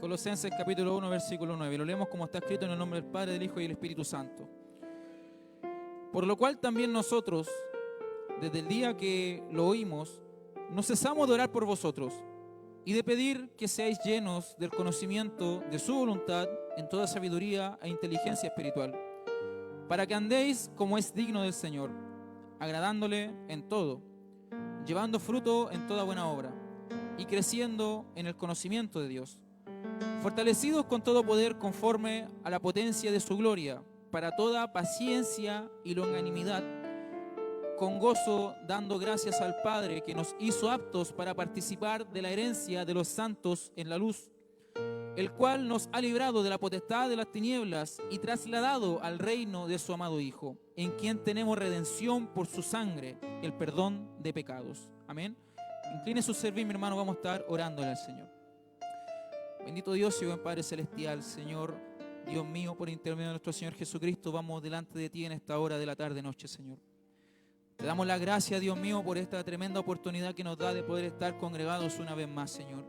Colosenses capítulo 1, versículo 9. Lo leemos como está escrito en el nombre del Padre, del Hijo y del Espíritu Santo. Por lo cual también nosotros, desde el día que lo oímos, no cesamos de orar por vosotros y de pedir que seáis llenos del conocimiento de su voluntad en toda sabiduría e inteligencia espiritual, para que andéis como es digno del Señor, agradándole en todo, llevando fruto en toda buena obra y creciendo en el conocimiento de Dios, fortalecidos con todo poder conforme a la potencia de su gloria, para toda paciencia y longanimidad, con gozo dando gracias al Padre que nos hizo aptos para participar de la herencia de los santos en la luz, el cual nos ha librado de la potestad de las tinieblas y trasladado al reino de su amado Hijo, en quien tenemos redención por su sangre, el perdón de pecados. Amén. Incline su servir, mi hermano, vamos a estar orándole al Señor. Bendito Dios y buen Padre Celestial, Señor, Dios mío, por intermedio de nuestro Señor Jesucristo, vamos delante de ti en esta hora de la tarde-noche, Señor. Te damos la gracia, Dios mío, por esta tremenda oportunidad que nos da de poder estar congregados una vez más, Señor.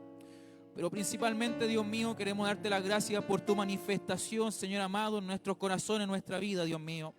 Pero principalmente, Dios mío, queremos darte las gracias por tu manifestación, Señor amado, en nuestros corazones, en nuestra vida, Dios mío.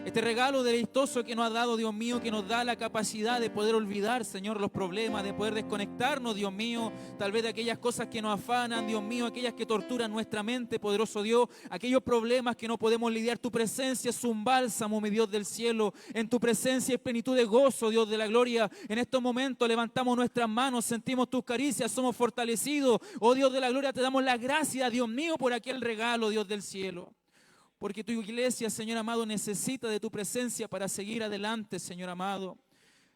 Este regalo deleitoso que nos ha dado, Dios mío, que nos da la capacidad de poder olvidar, Señor, los problemas, de poder desconectarnos, Dios mío, tal vez de aquellas cosas que nos afanan, Dios mío, aquellas que torturan nuestra mente, poderoso Dios, aquellos problemas que no podemos lidiar. Tu presencia es un bálsamo, mi Dios del cielo. En tu presencia es plenitud de gozo, Dios de la gloria. En estos momentos levantamos nuestras manos, sentimos tus caricias, somos fortalecidos. Oh Dios de la gloria, te damos las gracias, Dios mío, por aquel regalo, Dios del cielo. Porque tu iglesia, Señor amado, necesita de tu presencia para seguir adelante, Señor amado.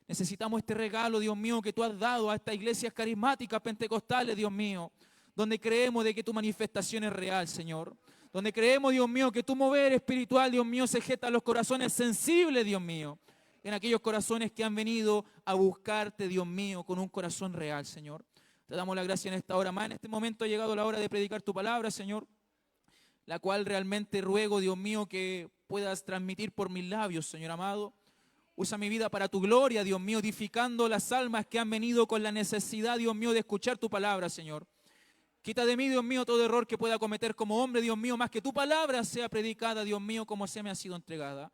Necesitamos este regalo, Dios mío, que tú has dado a estas iglesias carismáticas pentecostales, Dios mío, donde creemos de que tu manifestación es real, Señor. Donde creemos, Dios mío, que tu mover espiritual, Dios mío, se gesta en los corazones sensibles, Dios mío. En aquellos corazones que han venido a buscarte, Dios mío, con un corazón real, Señor. Te damos la gracia en esta hora más. En este momento ha llegado la hora de predicar tu palabra, Señor, la cual realmente ruego, Dios mío, que puedas transmitir por mis labios, Señor amado. Usa mi vida para tu gloria, Dios mío, edificando las almas que han venido con la necesidad, Dios mío, de escuchar tu palabra, Señor. Quita de mí, Dios mío, todo error que pueda cometer como hombre, Dios mío, más que tu palabra sea predicada, Dios mío, como se me ha sido entregada.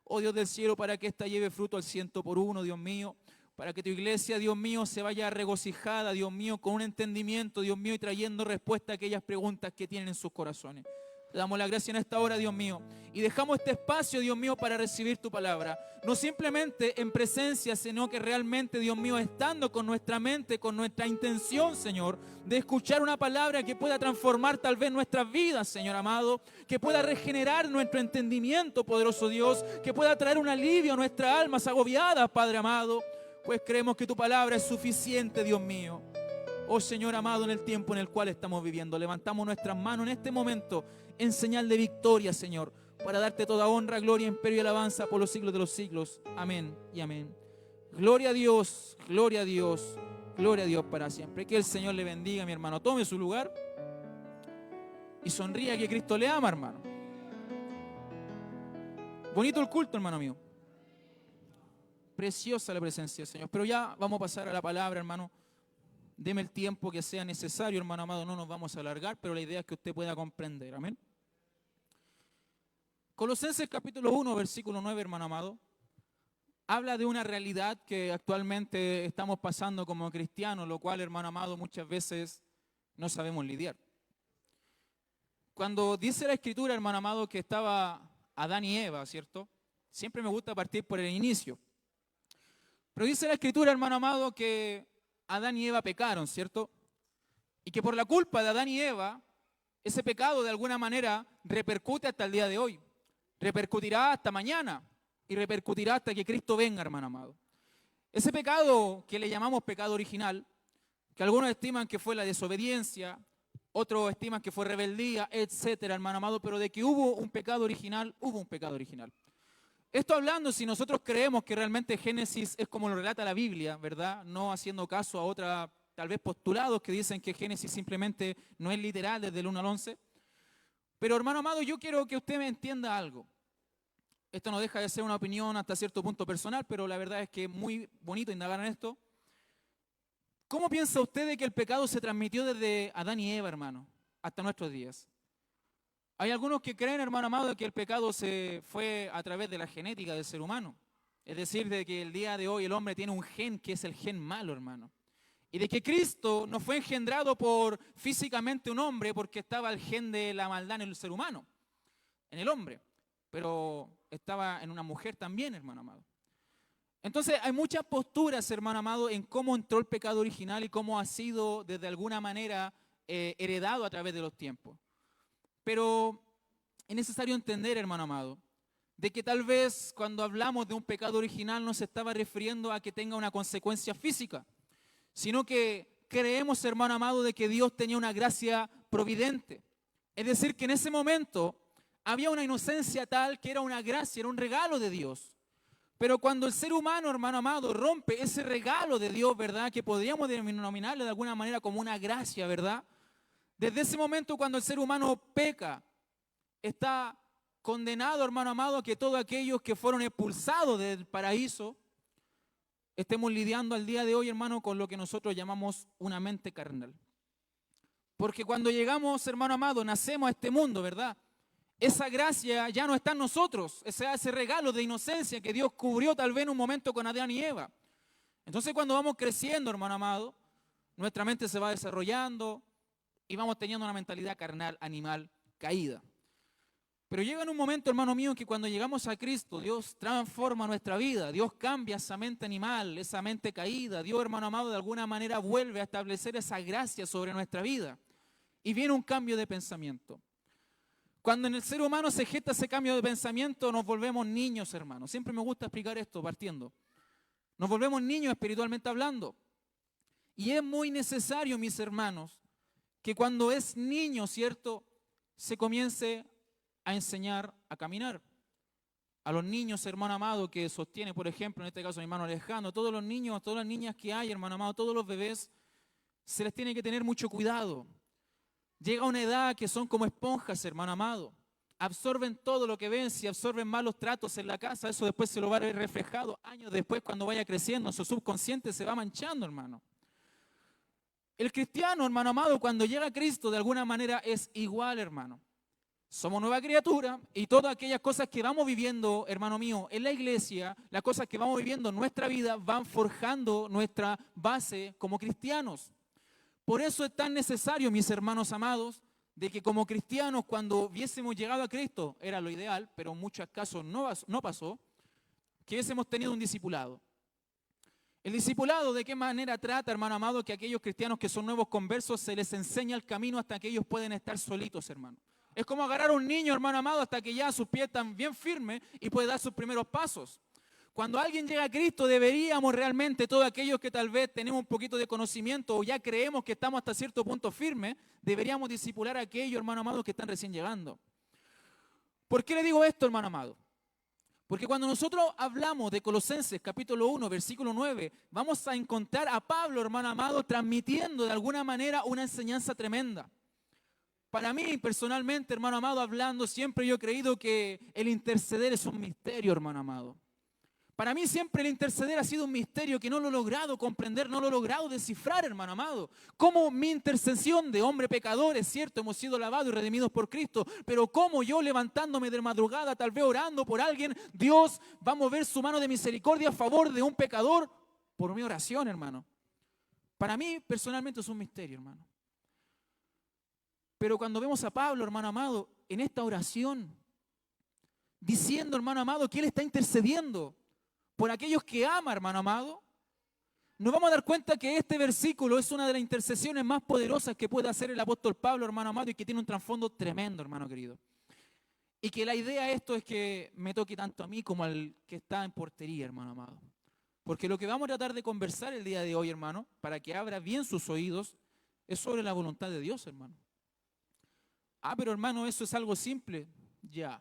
Oh Dios del cielo, para que ésta lleve fruto al 100 por 1, Dios mío. Para que tu iglesia, Dios mío, se vaya regocijada, Dios mío, con un entendimiento, Dios mío, y trayendo respuesta a aquellas preguntas que tienen en sus corazones. Te damos la gracia en esta hora, Dios mío, y dejamos este espacio, Dios mío, para recibir tu palabra. No simplemente en presencia, sino que realmente, Dios mío, estando con nuestra mente, con nuestra intención, Señor, de escuchar una palabra que pueda transformar tal vez nuestras vidas, Señor amado, que pueda regenerar nuestro entendimiento, poderoso Dios, que pueda traer un alivio a nuestras almas agobiadas, Padre amado, pues creemos que tu palabra es suficiente, Dios mío. Oh Señor amado, en el tiempo en el cual estamos viviendo, levantamos nuestras manos en este momento en señal de victoria, Señor, para darte toda honra, gloria, imperio y alabanza por los siglos de los siglos. Amén y amén. Gloria a Dios, gloria a Dios, gloria a Dios para siempre. Que el Señor le bendiga, mi hermano. Tome su lugar y sonría, que Cristo le ama, hermano. Bonito el culto, hermano mío. Preciosa la presencia del Señor. Pero ya vamos a pasar a la palabra, hermano. Deme el tiempo que sea necesario, hermano amado, no nos vamos a alargar, pero la idea es que usted pueda comprender, amén. Colosenses capítulo 1, versículo 9, hermano amado, habla de una realidad que actualmente estamos pasando como cristianos, lo cual, hermano amado, muchas veces no sabemos lidiar. Cuando dice la Escritura, hermano amado, que estaba Adán y Eva, ¿cierto? Siempre me gusta partir por el inicio. Pero dice la Escritura, hermano amado, que Adán y Eva pecaron, ¿cierto? Y que por la culpa de Adán y Eva, ese pecado de alguna manera repercute hasta el día de hoy. Repercutirá hasta mañana y repercutirá hasta que Cristo venga, hermano amado. Ese pecado que le llamamos pecado original, que algunos estiman que fue la desobediencia, otros estiman que fue rebeldía, etcétera, hermano amado, pero de que hubo un pecado original, hubo un pecado original. Esto hablando si nosotros creemos que realmente Génesis es como lo relata la Biblia, ¿verdad? No haciendo caso a otra, tal vez postulados que dicen que Génesis simplemente no es literal desde el 1 al 11. Pero hermano amado, yo quiero que usted me entienda algo. Esto no deja de ser una opinión hasta cierto punto personal, pero la verdad es que es muy bonito indagar en esto. ¿Cómo piensa usted de que el pecado se transmitió desde Adán y Eva, hermano, hasta nuestros días. Hay algunos que creen, hermano amado, que el pecado se fue a través de la genética del ser humano. Es decir, de que el día de hoy el hombre tiene un gen que es el gen malo, hermano. Y de que Cristo no fue engendrado por físicamente un hombre porque estaba el gen de la maldad en el ser humano, en el hombre. Pero estaba en una mujer también, hermano amado. Entonces hay muchas posturas, hermano amado, en cómo entró el pecado original y cómo ha sido desde alguna manera heredado a través de los tiempos. Pero es necesario entender, hermano amado, de que tal vez cuando hablamos de un pecado original no se estaba refiriendo a que tenga una consecuencia física, sino que creemos, hermano amado, de que Dios tenía una gracia providente. Es decir, que en ese momento había una inocencia tal que era una gracia, era un regalo de Dios. Pero cuando el ser humano, hermano amado, rompe ese regalo de Dios, ¿verdad? Que podríamos denominarle de alguna manera como una gracia, ¿verdad? Desde ese momento cuando el ser humano peca, está condenado, hermano amado, a que todos aquellos que fueron expulsados del paraíso, estemos lidiando al día de hoy, hermano, con lo que nosotros llamamos una mente carnal. Porque cuando llegamos, hermano amado, nacemos a este mundo, ¿verdad? Esa gracia ya no está en nosotros, ese regalo de inocencia que Dios cubrió tal vez en un momento con Adán y Eva. Entonces cuando vamos creciendo, hermano amado, nuestra mente se va desarrollando y vamos teniendo una mentalidad carnal, animal, caída. Pero llega en un momento, hermano mío, que cuando llegamos a Cristo, Dios transforma nuestra vida, Dios cambia esa mente animal, esa mente caída, Dios, hermano amado, de alguna manera vuelve a establecer esa gracia sobre nuestra vida y viene un cambio de pensamiento. Cuando en el ser humano se gesta ese cambio de pensamiento, nos volvemos niños, hermanos. Siempre me gusta explicar esto partiendo. Nos volvemos niños espiritualmente hablando. Y es muy necesario, mis hermanos, que cuando es niño, ¿cierto?, se comience a enseñar a caminar. A los niños, hermano amado, que sostiene, por ejemplo, en este caso mi hermano Alejandro, todos los niños, todas las niñas que hay, hermano amado, todos los bebés, se les tiene que tener mucho cuidado. Llega una edad que son como esponjas, hermano amado. Absorben todo lo que ven. Si absorben malos tratos en la casa, eso después se lo va a ver reflejado años después cuando vaya creciendo. Su subconsciente se va manchando, hermano. El cristiano, hermano amado, cuando llega a Cristo, de alguna manera es igual, hermano. Somos nueva criatura y todas aquellas cosas que vamos viviendo, hermano mío, en la iglesia, las cosas que vamos viviendo en nuestra vida van forjando nuestra base como cristianos. Por eso es tan necesario, mis hermanos amados, de que como cristianos cuando hubiésemos llegado a Cristo, era lo ideal, pero en muchos casos no pasó, que hubiésemos tenido un discipulado. El discipulado, ¿de qué manera trata, hermano amado, que aquellos cristianos que son nuevos conversos se les enseña el camino hasta que ellos pueden estar solitos, hermano? Es como agarrar a un niño, hermano amado, hasta que ya sus pies están bien firmes y puede dar sus primeros pasos. Cuando alguien llega a Cristo, deberíamos realmente, todos aquellos que tal vez tenemos un poquito de conocimiento o ya creemos que estamos hasta cierto punto firmes, deberíamos discipular a aquellos, hermano amado, que están recién llegando. ¿Por qué le digo esto, hermano amado? Porque cuando nosotros hablamos de Colosenses capítulo 1, versículo 9, vamos a encontrar a Pablo, hermano amado, transmitiendo de alguna manera una enseñanza tremenda. Para mí, personalmente, hermano amado, hablando, siempre yo he creído que el interceder es un misterio, hermano amado. Para mí siempre el interceder ha sido un misterio que no lo he logrado comprender, no lo he logrado descifrar, hermano amado. Como mi intercesión de hombre pecador, es cierto, hemos sido lavados y redimidos por Cristo, pero como yo levantándome de madrugada, tal vez orando por alguien, Dios va a mover su mano de misericordia a favor de un pecador por mi oración, hermano. Para mí personalmente es un misterio, hermano. Pero cuando vemos a Pablo, hermano amado, en esta oración, diciendo, hermano amado, que él está intercediendo por aquellos que ama, hermano amado, nos vamos a dar cuenta que este versículo es una de las intercesiones más poderosas que puede hacer el apóstol Pablo, hermano amado, y que tiene un trasfondo tremendo, hermano querido. Y que la idea de esto es que me toque tanto a mí como al que está en portería, hermano amado. Porque lo que vamos a tratar de conversar el día de hoy, hermano, para que abra bien sus oídos, es sobre la voluntad de Dios, hermano. Pero hermano, eso es algo simple. Ya.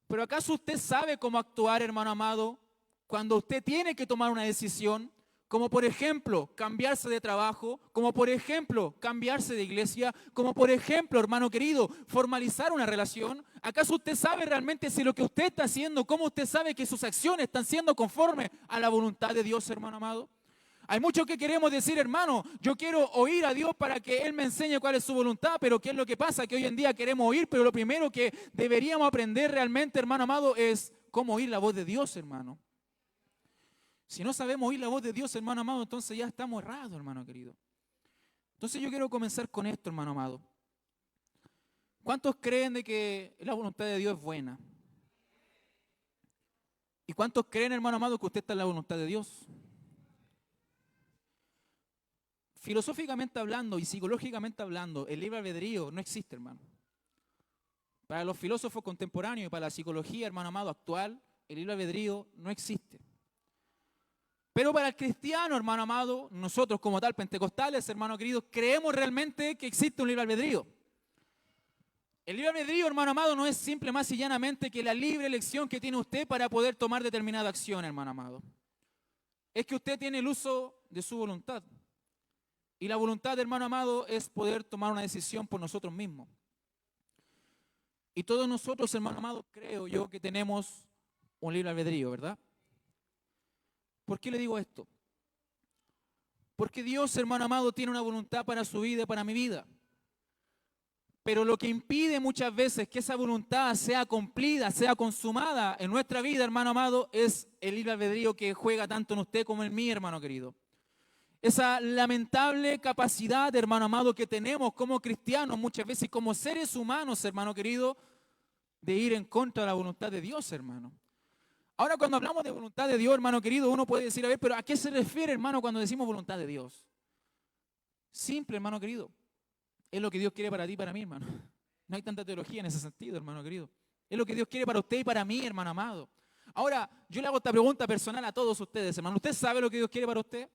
Pero ¿acaso usted sabe cómo actuar, hermano amado, cuando usted tiene que tomar una decisión, como por ejemplo cambiarse de trabajo, como por ejemplo cambiarse de iglesia, como por ejemplo, hermano querido, formalizar una relación? ¿Acaso usted sabe realmente si lo que usted está haciendo, cómo usted sabe que sus acciones están siendo conformes a la voluntad de Dios, hermano amado? Hay muchos que queremos decir, hermano, yo quiero oír a Dios para que Él me enseñe cuál es su voluntad, pero ¿qué es lo que pasa? Que hoy en día queremos oír, pero lo primero que deberíamos aprender realmente, hermano amado, es cómo oír la voz de Dios, hermano. Si no sabemos oír la voz de Dios, hermano amado, entonces ya estamos errados, hermano querido. Entonces yo quiero comenzar con esto, hermano amado. ¿Cuántos creen de que la voluntad de Dios es buena? ¿Y cuántos creen, hermano amado, que usted está en la voluntad de Dios? Filosóficamente hablando y psicológicamente hablando, el libre albedrío no existe, hermano. Para los filósofos contemporáneos y para la psicología, hermano amado, actual, el libre albedrío no existe. Pero para el cristiano, hermano amado, nosotros como tal, pentecostales, hermano querido, creemos realmente que existe un libre albedrío. El libre albedrío, hermano amado, no es simple más y llanamente que la libre elección que tiene usted para poder tomar determinada acción, hermano amado. Es que usted tiene el uso de su voluntad. Y la voluntad, hermano amado, es poder tomar una decisión por nosotros mismos. Y todos nosotros, hermano amado, creo yo que tenemos un libre albedrío, ¿verdad? ¿Por qué le digo esto? Porque Dios, hermano amado, tiene una voluntad para su vida y para mi vida. Pero lo que impide muchas veces que esa voluntad sea cumplida, sea consumada en nuestra vida, hermano amado, es el libre albedrío que juega tanto en usted como en mí, hermano querido. Esa lamentable capacidad, hermano amado, que tenemos como cristianos muchas veces, como seres humanos, hermano querido, de ir en contra de la voluntad de Dios, hermano. Ahora, cuando hablamos de voluntad de Dios, hermano querido, uno puede decir, a ver, pero ¿a qué se refiere, hermano, cuando decimos voluntad de Dios? Simple, hermano querido. Es lo que Dios quiere para ti y para mí, hermano. No hay tanta teología en ese sentido, hermano querido. Es lo que Dios quiere para usted y para mí, hermano amado. Ahora, yo le hago esta pregunta personal a todos ustedes, hermano. ¿Usted sabe lo que Dios quiere para usted?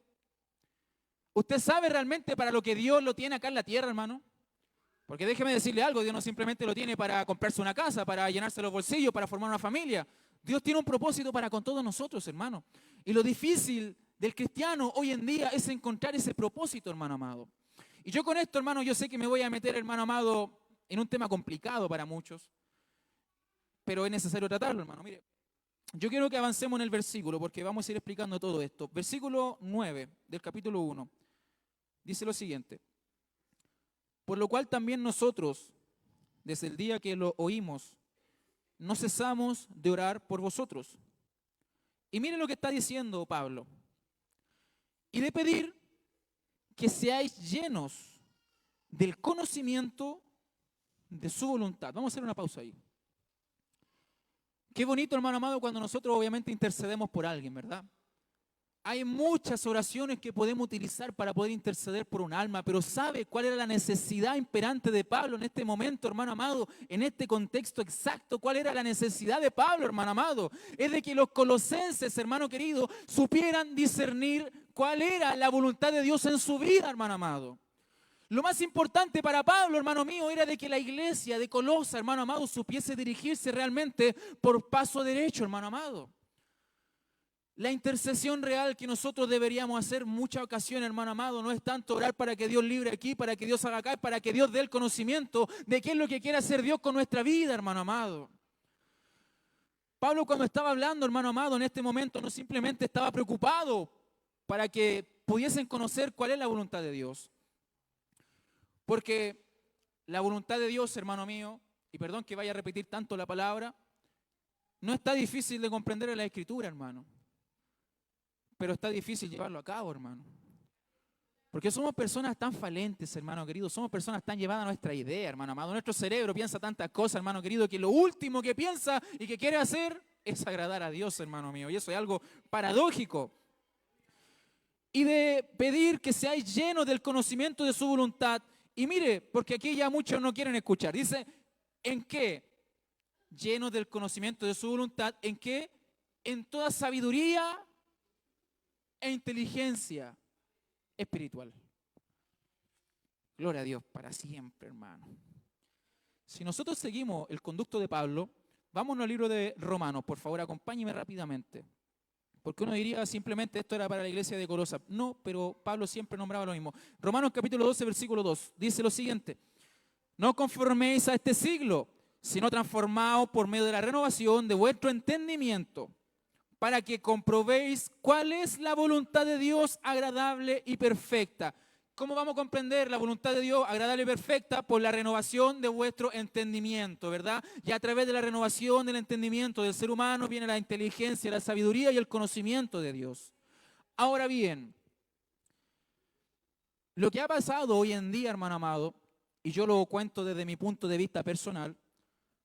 ¿Usted sabe realmente para lo que Dios lo tiene acá en la tierra, hermano? Porque déjeme decirle algo, Dios no simplemente lo tiene para comprarse una casa, para llenarse los bolsillos, para formar una familia. Dios tiene un propósito para con todos nosotros, hermano. Y lo difícil del cristiano hoy en día es encontrar ese propósito, hermano amado. Y yo con esto, hermano, yo sé que me voy a meter, hermano amado, en un tema complicado para muchos, pero es necesario tratarlo, hermano. Mire, yo quiero que avancemos en el versículo, porque vamos a ir explicando todo esto. Versículo 9 del capítulo 1. Dice lo siguiente: por lo cual también nosotros, desde el día que lo oímos, no cesamos de orar por vosotros. Y miren lo que está diciendo Pablo. Y de pedir que seáis llenos del conocimiento de su voluntad. Vamos a hacer una pausa ahí. Qué bonito, hermano amado, cuando nosotros obviamente intercedemos por alguien, ¿verdad? Hay muchas oraciones que podemos utilizar para poder interceder por un alma, pero ¿sabe cuál era la necesidad imperante de Pablo en este momento, hermano amado? En este contexto exacto, ¿cuál era la necesidad de Pablo, hermano amado? Es de que los colosenses, hermano querido, supieran discernir cuál era la voluntad de Dios en su vida, hermano amado. Lo más importante para Pablo, hermano mío, era de que la iglesia de Colosa, hermano amado, supiese dirigirse realmente por paso derecho, hermano amado. La intercesión real que nosotros deberíamos hacer en muchas ocasiones, hermano amado, no es tanto orar para que Dios libre aquí, para que Dios haga acá, para que Dios dé el conocimiento de qué es lo que quiere hacer Dios con nuestra vida, hermano amado. Pablo, cuando estaba hablando, hermano amado, en este momento no simplemente estaba preocupado para que pudiesen conocer cuál es la voluntad de Dios. Porque la voluntad de Dios, hermano mío, y perdón que vaya a repetir tanto la palabra, no está difícil de comprender en la Escritura, hermano. Pero está difícil llevarlo a cabo, hermano. Porque somos personas tan falentes, hermano querido. Somos personas tan llevadas a nuestra idea, hermano amado. Nuestro cerebro piensa tantas cosas, hermano querido, que lo último que piensa y que quiere hacer es agradar a Dios, hermano mío. Y eso es algo paradójico. Y de pedir que seáis llenos del conocimiento de su voluntad. Y mire, porque aquí ya muchos no quieren escuchar. Dice, ¿en qué? Llenos del conocimiento de su voluntad. ¿En qué? En toda sabiduría e inteligencia espiritual. Gloria a Dios para siempre, hermano. Si nosotros seguimos el conducto de Pablo, vámonos al libro de Romanos, por favor, acompáñeme rápidamente. Porque uno diría simplemente esto era para la iglesia de Colosa. No, pero Pablo siempre nombraba lo mismo. Romanos capítulo 12, versículo 2, dice lo siguiente: no conforméis a este siglo, sino transformaos por medio de la renovación de vuestro entendimiento, para que comprobéis cuál es la voluntad de Dios agradable y perfecta. ¿Cómo vamos a comprender la voluntad de Dios agradable y perfecta? Por la renovación de vuestro entendimiento, ¿verdad? Y a través de la renovación del entendimiento del ser humano viene la inteligencia, la sabiduría y el conocimiento de Dios. Ahora bien, lo que ha pasado hoy en día, hermano amado, y yo lo cuento desde mi punto de vista personal,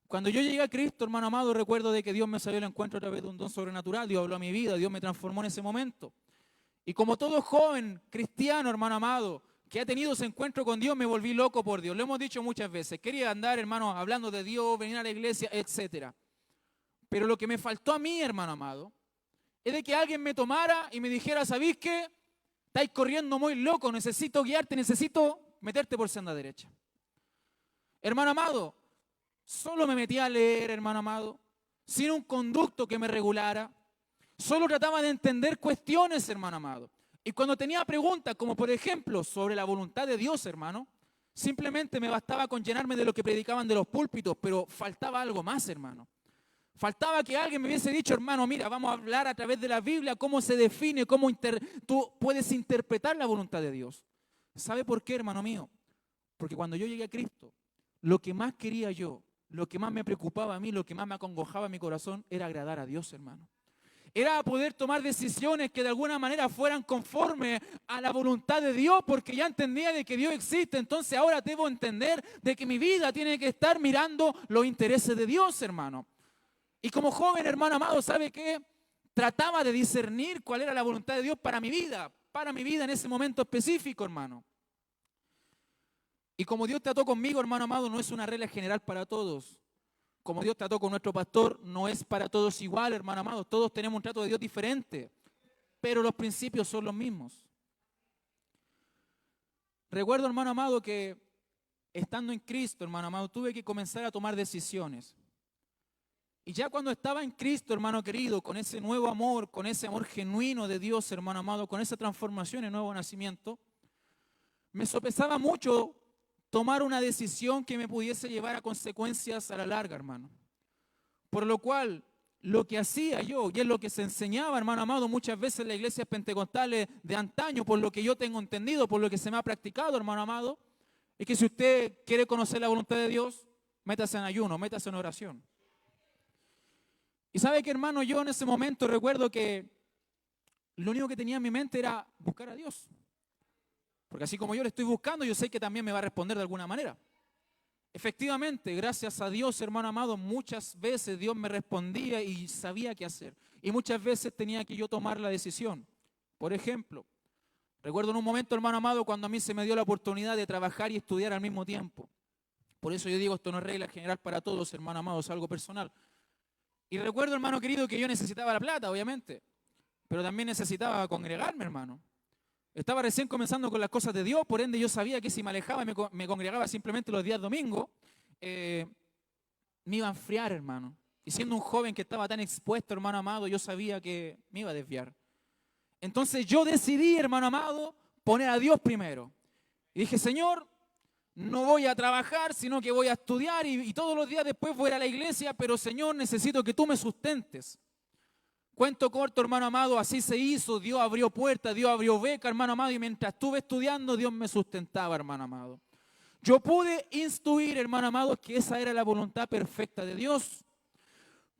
cuando yo llegué a Cristo, hermano amado, recuerdo de que Dios me salió al encuentro a través de un don sobrenatural, Dios habló a mi vida, Dios me transformó en ese momento. Y como todo joven cristiano, hermano amado, que ha tenido ese encuentro con Dios, me volví loco por Dios. Lo hemos dicho muchas veces. Quería andar, hermano, hablando de Dios, venir a la iglesia, etc. Pero lo que me faltó a mí, hermano amado, es de que alguien me tomara y me dijera, ¿sabéis qué? Estáis corriendo muy loco, necesito guiarte, necesito meterte por senda derecha. Hermano amado, solo me metí a leer, hermano amado, sin un conducto que me regulara. Solo trataba de entender cuestiones, hermano amado. Y cuando tenía preguntas, como por ejemplo sobre la voluntad de Dios, hermano, simplemente me bastaba con llenarme de lo que predicaban de los púlpitos, pero faltaba algo más, hermano. Faltaba que alguien me hubiese dicho, hermano, mira, vamos a hablar a través de la Biblia cómo se define, cómo tú puedes interpretar la voluntad de Dios. ¿Sabe por qué, hermano mío? Porque cuando yo llegué a Cristo, lo que más quería yo, lo que más me preocupaba a mí, lo que más me acongojaba en mi corazón era agradar a Dios, hermano. Era poder tomar decisiones que de alguna manera fueran conforme a la voluntad de Dios, porque ya entendía de que Dios existe. Entonces ahora debo entender de que mi vida tiene que estar mirando los intereses de Dios, hermano. Y como joven, hermano amado, ¿sabe qué? Trataba de discernir cuál era la voluntad de Dios para mi vida en ese momento específico, hermano. Y como Dios trató conmigo, hermano amado, no es una regla general para todos. Como Dios trató con nuestro pastor, no es para todos igual, hermano amado. Todos tenemos un trato de Dios diferente, pero los principios son los mismos. Recuerdo, hermano amado, que estando en Cristo, hermano amado, tuve que comenzar a tomar decisiones. Y ya cuando estaba en Cristo, hermano querido, con ese nuevo amor, con ese amor genuino de Dios, hermano amado, con esa transformación y nuevo nacimiento, me sopesaba mucho tomar una decisión que me pudiese llevar a consecuencias a la larga, hermano. Por lo cual, lo que hacía yo, y es lo que se enseñaba, hermano amado, muchas veces en las iglesias pentecostales de antaño, por lo que yo tengo entendido, por lo que se me ha practicado, hermano amado, es que si usted quiere conocer la voluntad de Dios, métase en ayuno, métase en oración. Y sabe que, hermano, yo en ese momento recuerdo que lo único que tenía en mi mente era buscar a Dios. Porque así como yo le estoy buscando, yo sé que también me va a responder de alguna manera. Efectivamente, gracias a Dios, hermano amado, muchas veces Dios me respondía y sabía qué hacer. Y muchas veces tenía que yo tomar la decisión. Por ejemplo, recuerdo en un momento, hermano amado, cuando a mí se me dio la oportunidad de trabajar y estudiar al mismo tiempo. Por eso yo digo, esto no es regla general para todos, hermano amado, es algo personal. Y recuerdo, hermano querido, que yo necesitaba la plata, obviamente, pero también necesitaba congregarme, hermano. Estaba recién comenzando con las cosas de Dios, por ende yo sabía que si me alejaba y me congregaba simplemente los días domingos, me iba a enfriar, hermano. Y siendo un joven que estaba tan expuesto, hermano amado, yo sabía que me iba a desviar. Entonces yo decidí, hermano amado, poner a Dios primero. Y dije, Señor, no voy a trabajar, sino que voy a estudiar y todos los días después voy a ir a la iglesia, pero Señor, necesito que tú me sustentes. Cuento corto, hermano amado, así se hizo, Dios abrió puertas, Dios abrió beca, hermano amado, y mientras estuve estudiando, Dios me sustentaba, hermano amado. Yo pude instruir, hermano amado, que esa era la voluntad perfecta de Dios,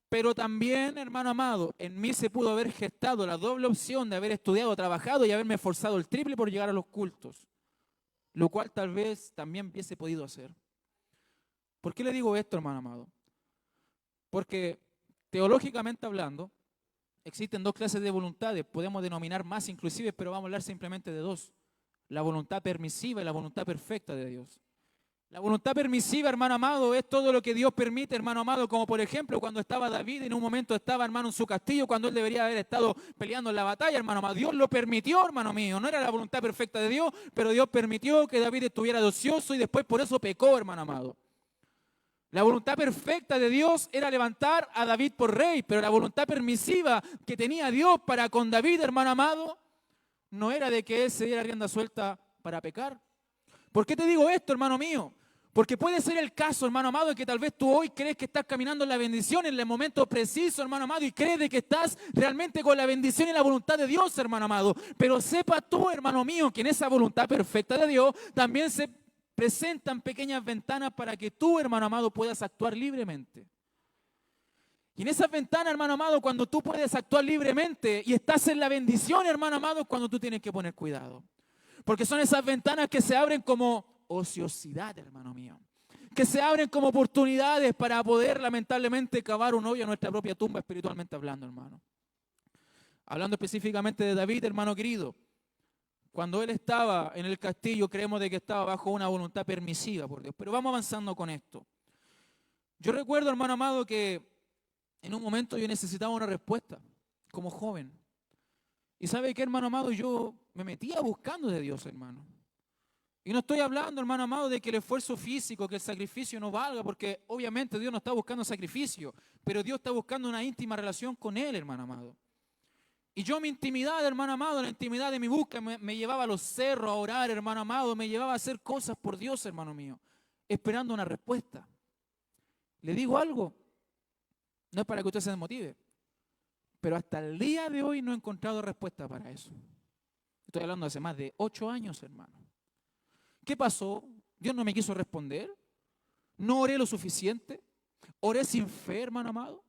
pero también, hermano amado, en mí se pudo haber gestado la doble opción de haber estudiado, trabajado y haberme esforzado el triple por llegar a los cultos, lo cual tal vez también hubiese podido hacer. ¿Por qué le digo esto, hermano amado? Porque teológicamente hablando, existen dos clases de voluntades, podemos denominar más inclusive, pero vamos a hablar simplemente de dos. La voluntad permisiva y la voluntad perfecta de Dios. La voluntad permisiva, hermano amado, es todo lo que Dios permite, hermano amado, como por ejemplo cuando estaba David, en un momento estaba, hermano, en su castillo, cuando él debería haber estado peleando en la batalla, hermano amado. Dios lo permitió, hermano mío, no era la voluntad perfecta de Dios, pero Dios permitió que David estuviera de ocioso y después por eso pecó, hermano amado. La voluntad perfecta de Dios era levantar a David por rey, pero la voluntad permisiva que tenía Dios para con David, hermano amado, no era de que él se diera rienda suelta para pecar. ¿Por qué te digo esto, hermano mío? Porque puede ser el caso, hermano amado, en que tal vez tú hoy crees que estás caminando en la bendición en el momento preciso, hermano amado, y crees de que estás realmente con la bendición y la voluntad de Dios, hermano amado. Pero sepa tú, hermano mío, que en esa voluntad perfecta de Dios también se presentan pequeñas ventanas para que tú, hermano amado, puedas actuar libremente. Y en esas ventanas, hermano amado, cuando tú puedes actuar libremente y estás en la bendición, hermano amado, es cuando tú tienes que poner cuidado. Porque son esas ventanas que se abren como ociosidad, hermano mío. Que se abren como oportunidades para poder lamentablemente cavar un hoyo en nuestra propia tumba espiritualmente hablando, hermano. Hablando específicamente de David, hermano querido. Cuando él estaba en el castillo, creemos de que estaba bajo una voluntad permisiva por Dios. Pero vamos avanzando con esto. Yo recuerdo, hermano amado, que en un momento yo necesitaba una respuesta como joven. Y ¿sabe qué, hermano amado? Yo me metía buscando de Dios, hermano. Y no estoy hablando, hermano amado, de que el esfuerzo físico, que el sacrificio no valga, porque obviamente Dios no está buscando sacrificio, pero Dios está buscando una íntima relación con Él, hermano amado. Y yo mi intimidad, hermano amado, la intimidad de mi búsqueda me llevaba a los cerros a orar, hermano amado, me llevaba a hacer cosas por Dios, hermano mío, esperando una respuesta. Le digo algo, no es para que usted se desmotive, pero hasta el día de hoy no he encontrado respuesta para eso. Estoy hablando de hace más de 8 años, hermano. ¿Qué pasó? ¿Dios no me quiso responder? ¿No oré lo suficiente? ¿Oré sin fe, hermano amado?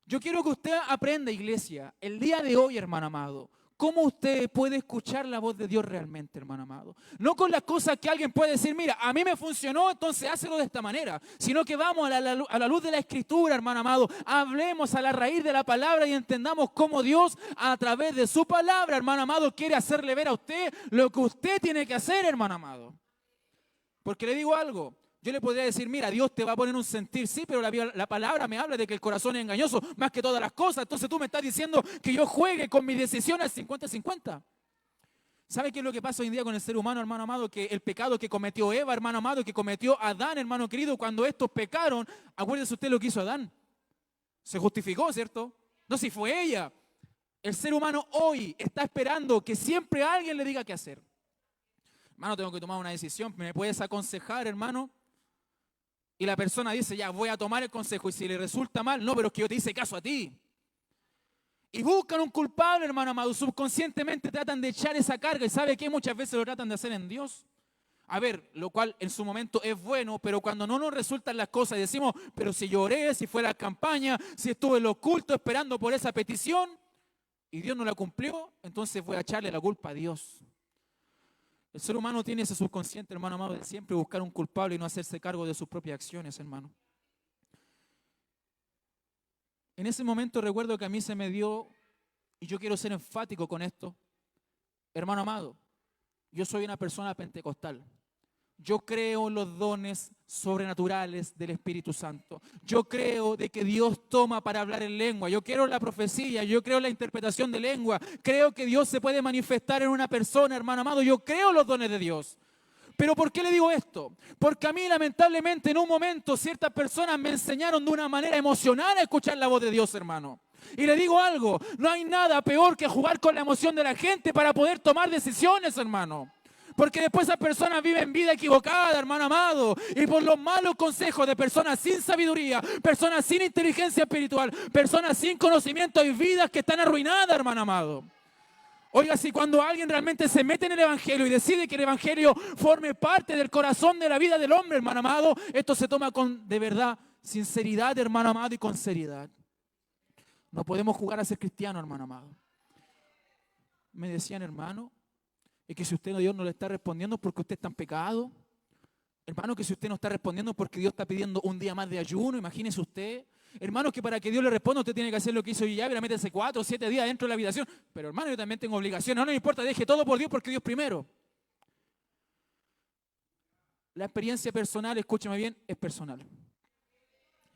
Yo quiero que usted aprenda, iglesia, el día de hoy, hermano amado, cómo usted puede escuchar la voz de Dios realmente, hermano amado. No con las cosas que alguien puede decir, mira, a mí me funcionó, entonces hácelo de esta manera. Sino que vamos a la luz de la Escritura, hermano amado. Hablemos a la raíz de la palabra y entendamos cómo Dios, a través de su palabra, hermano amado, quiere hacerle ver a usted lo que usted tiene que hacer, hermano amado. Porque le digo algo. Yo le podría decir, mira, Dios te va a poner un sentir, sí, pero la palabra me habla de que el corazón es engañoso más que todas las cosas. Entonces tú me estás diciendo que yo juegue con mi decisión al 50-50. ¿Sabe qué es lo que pasa hoy en día con el ser humano, hermano amado? Que el pecado que cometió Eva, hermano amado, que cometió Adán, hermano querido, cuando estos pecaron, acuérdese usted lo que hizo Adán. Se justificó, ¿cierto? No, si fue ella. El ser humano hoy está esperando que siempre alguien le diga qué hacer. Hermano, tengo que tomar una decisión. ¿Me puedes aconsejar, hermano? Y la persona dice, ya, voy a tomar el consejo. Y si le resulta mal, no, pero es que yo te hice caso a ti. Y buscan un culpable, hermano amado. Subconscientemente tratan de echar esa carga. ¿Y sabe qué? Muchas veces lo tratan de hacer en Dios. A ver, lo cual en su momento es bueno, pero cuando no nos resultan las cosas y decimos, pero si lloré, si fue la campaña, si estuve en lo oculto esperando por esa petición y Dios no la cumplió, entonces voy a echarle la culpa a Dios. El ser humano tiene ese subconsciente, hermano amado, de siempre buscar un culpable y no hacerse cargo de sus propias acciones, hermano. En ese momento recuerdo que a mí se me dio, y yo quiero ser enfático con esto, hermano amado, yo soy una persona pentecostal. Yo creo en los dones sobrenaturales del Espíritu Santo. Yo creo de que Dios toma para hablar en lengua. Yo creo en la profecía, yo creo en la interpretación de lengua. Creo que Dios se puede manifestar en una persona, hermano amado. Yo creo en los dones de Dios. ¿Pero por qué le digo esto? Porque a mí lamentablemente en un momento ciertas personas me enseñaron de una manera emocional a escuchar la voz de Dios, hermano. Y le digo algo, no hay nada peor que jugar con la emoción de la gente para poder tomar decisiones, hermano. Porque después esas personas viven vida equivocada, hermano amado. Y por los malos consejos de personas sin sabiduría, personas sin inteligencia espiritual, personas sin conocimiento, hay vidas que están arruinadas, hermano amado. Oiga, si cuando alguien realmente se mete en el Evangelio y decide que el Evangelio forme parte del corazón de la vida del hombre, hermano amado, esto se toma con, de verdad, sinceridad, hermano amado, y con seriedad. No podemos jugar a ser cristianos, hermano amado. Me decían, hermano, es que si usted Dios no le está respondiendo porque usted está en pecado. Hermano, que si usted no está respondiendo porque Dios está pidiendo un día más de ayuno, imagínese usted. Hermano, que para que Dios le responda usted tiene que hacer lo que hizo Yahweh, métese 4 o 7 días dentro de la habitación. Pero hermano, yo también tengo obligaciones, no me importa, deje todo por Dios porque Dios primero. La experiencia personal, escúchame bien, es personal.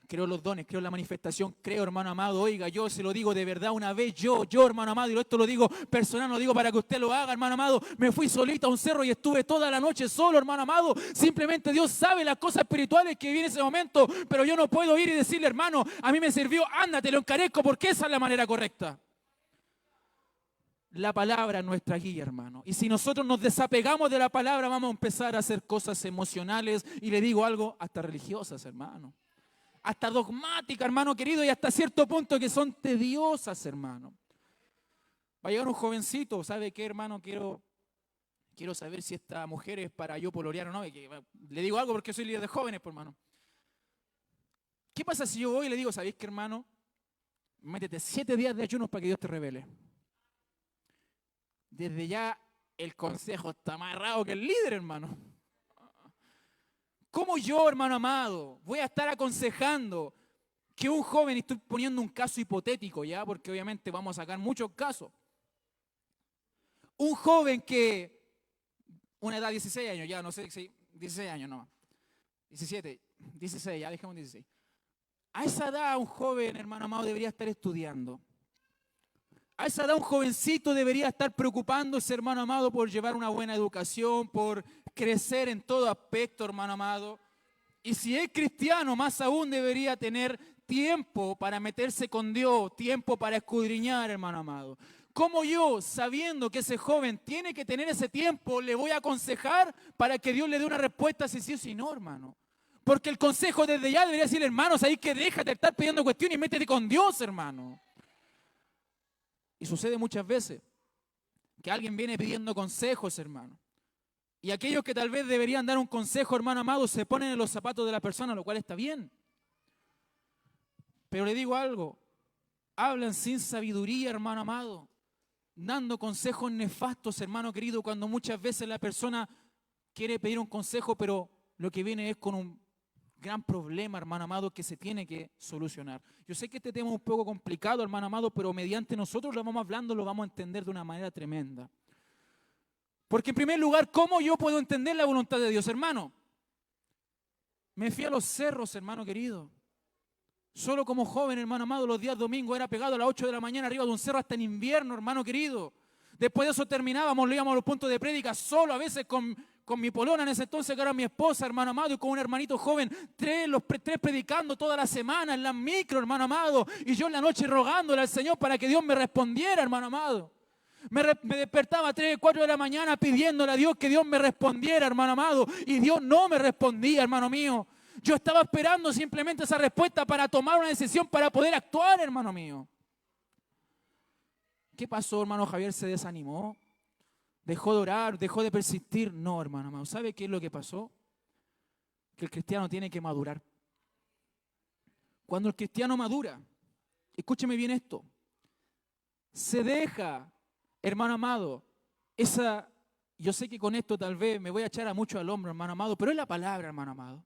Creo los dones, creo la manifestación, creo, hermano amado, oiga, yo se lo digo de verdad una vez, yo, hermano amado, y esto lo digo personal, no lo digo para que usted lo haga, hermano amado, me fui solito a un cerro y estuve toda la noche solo, hermano amado, simplemente Dios sabe las cosas espirituales que vi en ese momento, pero yo no puedo ir y decirle, hermano, a mí me sirvió, ándate, lo encarezco, porque esa es la manera correcta. la palabra es nuestra guía, hermano. Y si nosotros nos desapegamos de la palabra, vamos a empezar a hacer cosas emocionales, y le digo algo, hasta religiosas, hermano. Hasta dogmáticas, hermano querido, y hasta cierto punto que son tediosas, hermano. Va a llegar un jovencito, ¿sabe qué, hermano? Quiero saber si esta mujer es para yo polorear o no. Le digo algo porque soy líder de jóvenes, pues, hermano. ¿Qué pasa si yo voy y le digo, ¿sabéis qué, hermano? Métete 7 días de ayunos para que Dios te revele. Desde ya el consejo está más amarrado que el líder, hermano. ¿Cómo yo, hermano amado, voy a estar aconsejando que un joven, y estoy poniendo un caso hipotético ya, porque obviamente vamos a sacar muchos casos, un joven que, una edad de 16 años, ya no sé, 16 años no, 17, 16, ya dejemos 16. A esa edad un joven, hermano amado, debería estar estudiando. A esa edad un jovencito debería estar preocupándose, hermano amado, por llevar una buena educación, por crecer en todo aspecto, hermano amado. Y si es cristiano, más aún debería tener tiempo para meterse con Dios, tiempo para escudriñar, hermano amado. ¿Cómo yo, sabiendo que ese joven tiene que tener ese tiempo, le voy a aconsejar para que Dios le dé una respuesta si sí o si no, hermano? Porque el consejo desde ya debería decirle, hermanos, ahí que déjate de estar pidiendo cuestiones y métete con Dios, hermano. Y sucede muchas veces que alguien viene pidiendo consejos, hermano. Y aquellos que tal vez deberían dar un consejo, hermano amado, se ponen en los zapatos de la persona, lo cual está bien. Pero le digo algo, hablan sin sabiduría, hermano amado, dando consejos nefastos, hermano querido, cuando muchas veces la persona quiere pedir un consejo, pero lo que viene es con un gran problema, hermano amado, que se tiene que solucionar. Yo sé que este tema es un poco complicado, hermano amado, pero mediante nosotros lo vamos hablando, lo vamos a entender de una manera tremenda. Porque en primer lugar, ¿cómo yo puedo entender la voluntad de Dios, hermano? Me fui a los cerros, hermano querido. Solo como joven, hermano amado, los días domingos era pegado a las 8 de la mañana arriba de un cerro hasta en invierno, hermano querido. Después de eso terminábamos, lo íbamos a los puntos de prédica solo, a veces con mi polona en ese entonces, que era mi esposa, hermano amado, y con un hermanito joven, tres predicando toda la semana en la micro, hermano amado, y yo en la noche rogándole al Señor para que Dios me respondiera, hermano amado. Me despertaba a 3, 4 de la mañana pidiéndole a Dios que Dios me respondiera, hermano amado, y Dios no me respondía, hermano mío. Yo estaba esperando simplemente esa respuesta para tomar una decisión, para poder actuar, hermano mío. ¿Qué pasó, hermano Javier? ¿Se desanimó? ¿Dejó de orar? ¿Dejó de persistir? No, hermano amado. ¿Sabe qué es lo que pasó? Que el cristiano tiene que madurar. Cuando el cristiano madura, escúcheme bien esto, se deja, hermano amado, yo sé que con esto tal vez me voy a echar a mucho al hombro, hermano amado, pero es la palabra, hermano amado.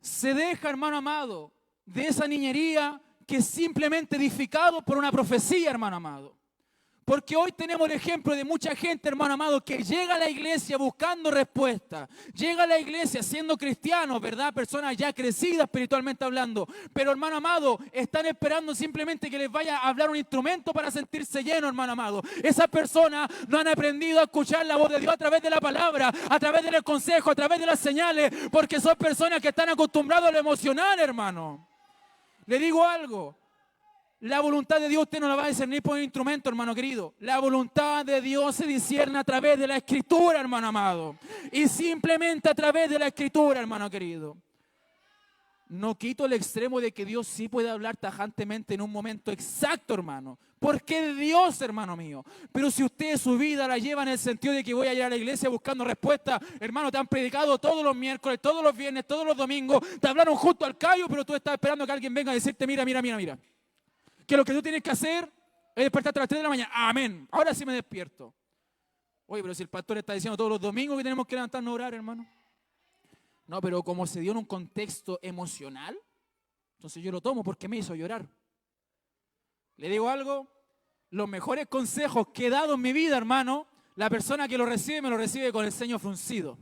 Se deja, hermano amado, de esa niñería que es simplemente edificado por una profecía, hermano amado. Porque hoy tenemos el ejemplo de mucha gente, hermano amado, que llega a la iglesia buscando respuesta. Llega a la iglesia siendo cristianos, ¿verdad? Personas ya crecidas espiritualmente hablando. Pero, hermano amado, están esperando simplemente que les vaya a hablar un instrumento para sentirse lleno, hermano amado. Esas personas no han aprendido a escuchar la voz de Dios a través de la palabra, a través del consejo, a través de las señales, porque son personas que están acostumbradas a lo emocional, hermano. Le digo algo. La voluntad de Dios usted no la va a discernir por un instrumento, hermano querido. La voluntad de Dios se discierne a través de la Escritura, hermano amado. Y simplemente a través de la Escritura, hermano querido. No quito el extremo de que Dios sí puede hablar tajantemente en un momento exacto, hermano. Porque es Dios, hermano mío. Pero si usted su vida la lleva en el sentido de que voy a ir a la iglesia buscando respuesta, hermano, te han predicado todos los miércoles, todos los viernes, todos los domingos, te hablaron justo al callo, pero tú estás esperando que alguien venga a decirte, mira. Que lo que tú tienes que hacer es despertarte a las 3 de la mañana. Amén. Ahora sí me despierto. Oye, pero si el pastor está diciendo todos los domingos que tenemos que levantarnos a orar, hermano. No, pero como se dio en un contexto emocional, entonces yo lo tomo porque me hizo llorar. Le digo algo, los mejores consejos que he dado en mi vida, hermano, la persona que lo recibe me lo recibe con el ceño fruncido.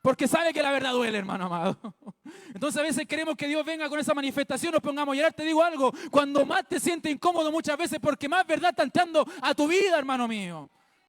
Porque sabe que la verdad duele, hermano amado. Entonces a veces queremos que Dios venga con esa manifestación, nos pongamos a llorar. Te digo algo, cuando más te sientes incómodo muchas veces porque más verdad está entrando a tu vida, hermano mío.